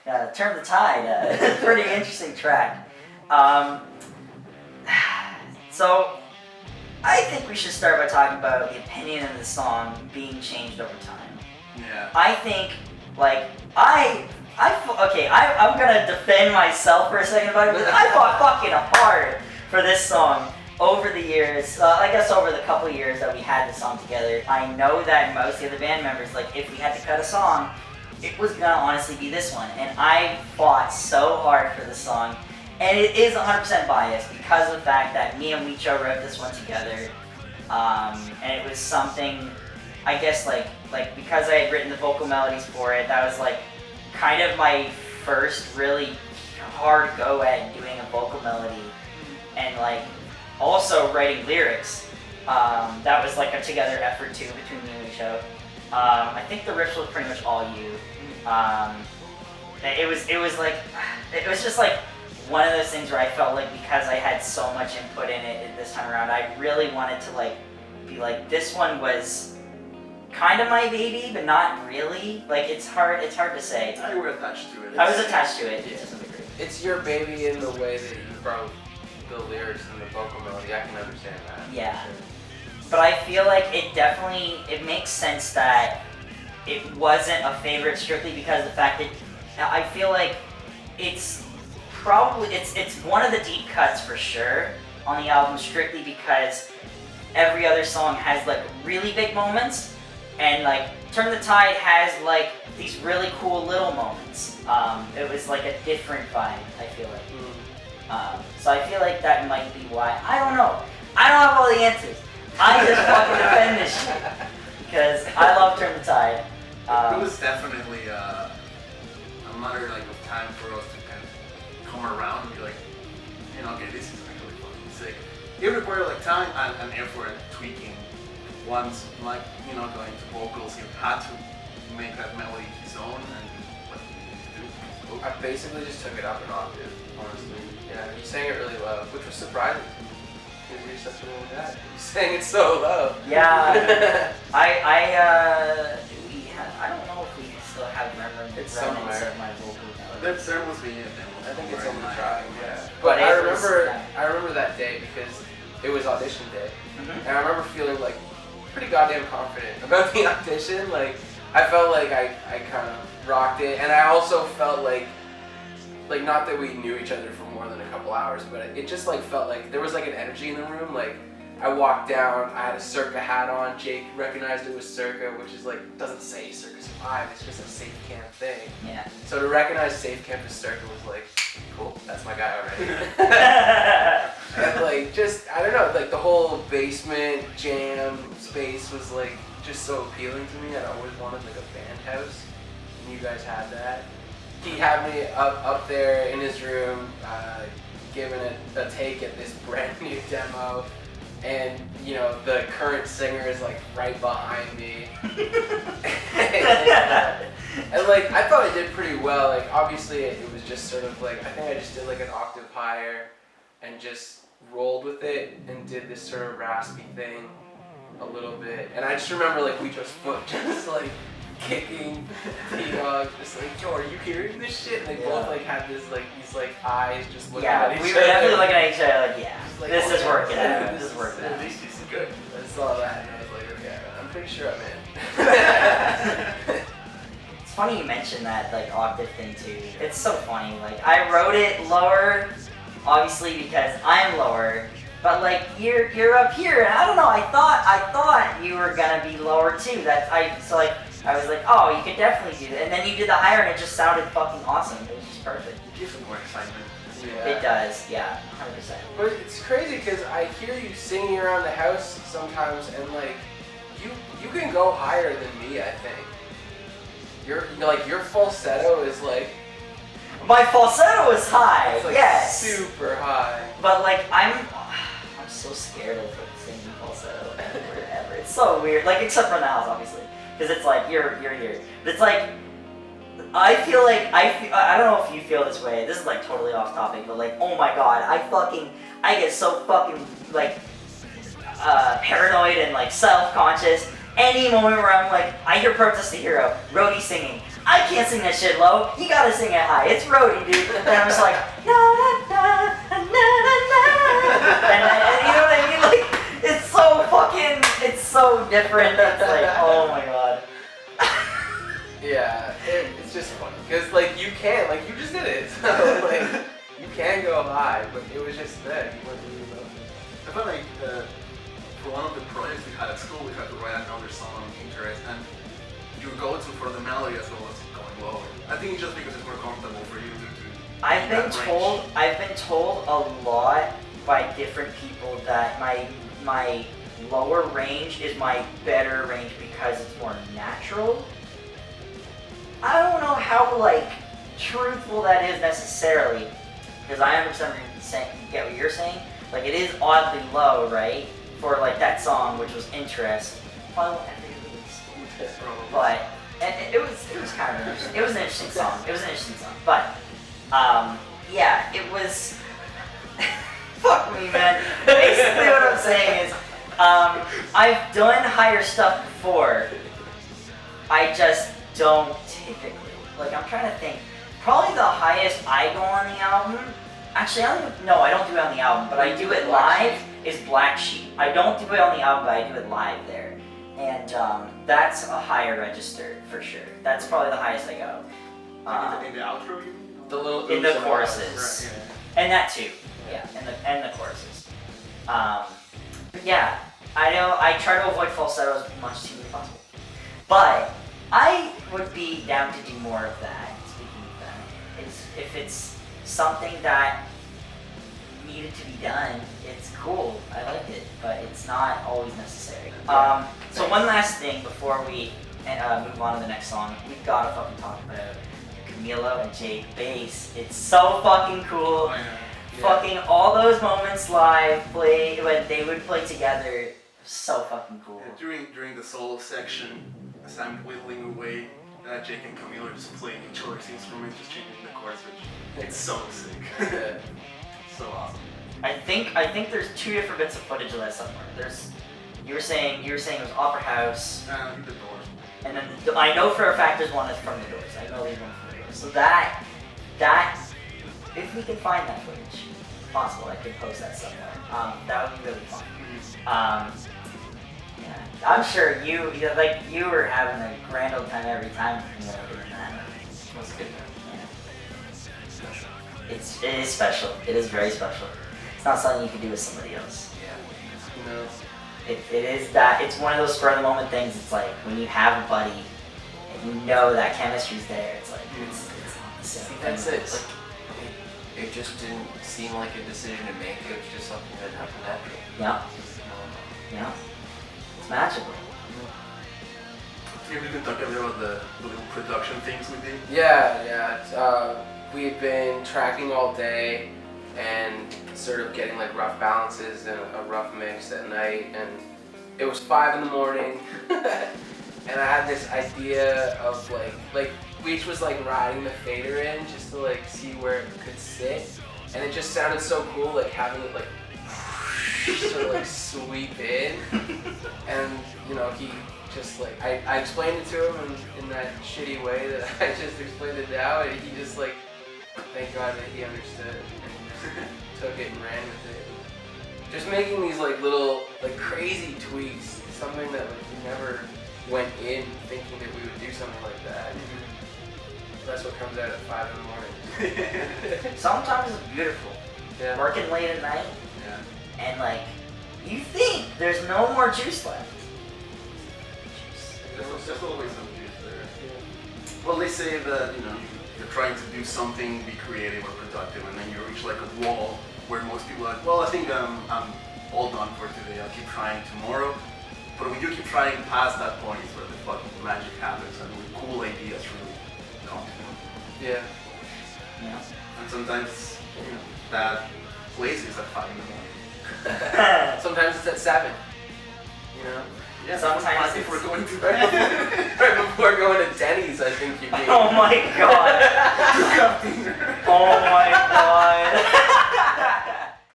Turn the Tide. Pretty interesting track. So, I think we should start by talking about the opinion of the song being changed over time. Yeah. I think, I'm gonna defend myself for a second about it, because I fought fucking hard for this song over the years. I guess over the couple of years that we had this song together. I know that most of the other band members, like, if we had to cut a song, it was gonna honestly be this one, and I fought so hard for this song, and it is 100% biased because of the fact that me and Micho wrote this one together, and it was something, I guess, like because I had written the vocal melodies for it, that was like kind of my first really hard go at doing a vocal melody, and like also writing lyrics. That was like a together effort too between me and Micho. I think the riffs was pretty much all you. It was just like one of those things where I felt like because I had so much input in it this time around, I really wanted to like be like, this one was kind of my baby, but not really. Like it's hard to say. I were attached to it. I was attached to it. Yeah. To some degree. It's your baby in the way that you wrote the lyrics and the vocal melody. I can understand that. Yeah. But I feel like it makes sense that it wasn't a favorite strictly because of the fact that I feel like it's one of the deep cuts for sure on the album, strictly because every other song has like really big moments, and like Turn the Tide has like these really cool little moments. It was like a different vibe, I feel like. So I feel like that might be why. I don't know. I don't have all the answers. I just fucking defend this shit because I love Turn the Tide. It was definitely a matter like of time for us to kind of come around and be like, okay, this is actually fucking sick. It required like time and effort tweaking. Once like going to vocals, he had to make that melody his own, and what he needed to do. I basically just took it up an octave, honestly. Yeah, he sang it really low, which was surprising. Because you're such a little guy. You sang it so low. Yeah. I don't know if we still have remnants It's of somewhere. my vocal melody. There must be a demo. I think it's on the somewhere. track, yeah. But But it I was- remember that day because it was audition day. Mhm. And I remember feeling like pretty goddamn confident about the audition. Like I felt like I kind of rocked it, and I also felt like not that we knew each other for more than a couple hours, but it just like felt like there was like an energy in the room. Like I walked down, I had a Circa hat on. Jake recognized it was Circa, which is like doesn't say Circa Survive. It's just a Safe Camp thing. Yeah. So to recognize Safe Camp as Circa was like, cool, that's my guy already. And like just I don't know, like the whole basement jam space was like just so appealing to me. I'd always wanted like a band house, and you guys had that. He had me up there in his room, giving it a take at this brand new demo, and the current singer is like right behind me. And like I thought I did pretty well. Like obviously it was just sort of like I think I just did like an octave higher and just rolled with it and did this sort of raspy thing a little bit. And I just remember like Weecho's foot just like kicking T-Dog, just like, yo, are you hearing this shit? And they both like had this like these like eyes just looking at each we other. were definitely looking at each other like, yeah, Like, this is okay, working out. This This is working out. This is good. I saw that and I was like, okay, I'm pretty sure I'm in. It's funny you mentioned that like octave thing too. It's so funny. Like I wrote it lower, obviously because I'm lower, but like you're up here, and I don't know. I thought you were gonna be lower too. I was like, oh, you could definitely do that. And then you did the higher, and it just sounded fucking awesome. It was just perfect. It gives more excitement. It does, yeah, 100%. But it's crazy because I hear you singing around the house sometimes, and like you can go higher than me. I think your falsetto is like My falsetto is high, it's like yes. super high. But like I'm so scared of like, singing falsetto ever. It's so weird. Like except for in the house, obviously, because it's like you're here. But it's like I feel like I don't know if you feel this way. This is like totally off topic, but like oh my god, I get so fucking like paranoid and like self-conscious any moment where I'm like I hear Protest the Hero, Rhodey singing. I can't sing that shit low. You gotta sing it high. It's roadie, dude. And I'm just like, na na na na na na. And you know what I mean? Like, it's so different. It's like, oh my god. Yeah, it's just funny because like you can, like you just did it. So like you can go high, but it was just that you weren't really low. I felt like for one of the projects we had at school, we had to write another song, Interest, and you go to for the melody as well as going lower. I think it's just because it's more comfortable for you to I've been told a lot by different people that my lower range is my better range because it's more natural. I don't know how like truthful that is necessarily, because I understand get what you're saying. Like it is oddly low, right? For like that song, which was Interest. Probably won't ever release it. But it was kind of interesting. It was an interesting song. It was an interesting song. But yeah, it was. Fuck me, man. Basically, what I'm saying is, I've done higher stuff before. I just don't typically. Like, I'm trying to think. Probably the highest I go on the album. Actually, I don't do it on the album, but I do it live. Is Black Sheep. I don't do it on the album, but I do it live there, and that's a higher register for sure. That's probably the highest I go. in the outro, you mean? The little In the choruses, Right, and that too. Yeah, and the choruses. Yeah, I know. I try to avoid falsetto as much as humanly possible, but I would be down to do more of that. Speaking of that, if it's something that needed to be done, it's cool. I like it, but it's not always necessary. So one last thing before we move on to the next song, we gotta fucking talk about Camilo and Jake bass. It's so fucking cool. Oh, yeah. Fucking all those moments live play when they would play together. So fucking cool. Yeah, during the solo section, as I'm whittling away, Jake and Camilo are just playing each other's instruments, just changing the chords, which it's so sick. So awesome. I think there's two different bits of footage of that somewhere. You were saying it was Opera House, The Doors. and then I know for a fact there's one that's from the Doors. I know there's one from the Doors. So that if we can find that footage, if possible, I could post that somewhere. That would be really fun. Yeah, I'm sure you were having a grand old time every time doing that. That's good. It is special. It is very special. It's not something you can do with somebody else. Yeah. Who knows? It is that. It's one of those spur of the moment things. It's like when you have a buddy and you know that chemistry's there. It's like it's not the same. That's it. Like it just didn't seem like a decision to make. It was just something that happened naturally. Yeah. Yeah. It's magical. Maybe we can talk a bit about the little production things we did. Yeah. We had been tracking all day and sort of getting like rough balances and a rough mix at night, and it was 5 in the morning and I had this idea of like we each was like riding the fader in just to like see where it could sit, and it just sounded so cool, like having it like sort of like sweep in, and you know he just like I explained it to him in that shitty way that I just explained it now, and he just like, thank God that he understood and took it and ran with it. Just making these like little like crazy tweaks, something that like we never went in thinking that we would do something like that. That's what comes out at 5 in the morning. Sometimes it's beautiful. Yeah. Working late at night Yeah. and like you think there's no more juice left. There's always some juice there. Well, they say that you're trying to do something, be creative or productive, and then you reach like a wall where most people are like, well, I think I'm all done for today. I'll keep trying tomorrow. But when you keep trying past that point, is where the fucking magic happens and cool ideas really come to you. Yeah. Yeah. And sometimes that place is at 5 in the morning. Sometimes it's at 7. You know? Yeah, Sometimes right it's- before going to bed. Right before going to Denny's, I think you mean. Oh my god. Oh my god.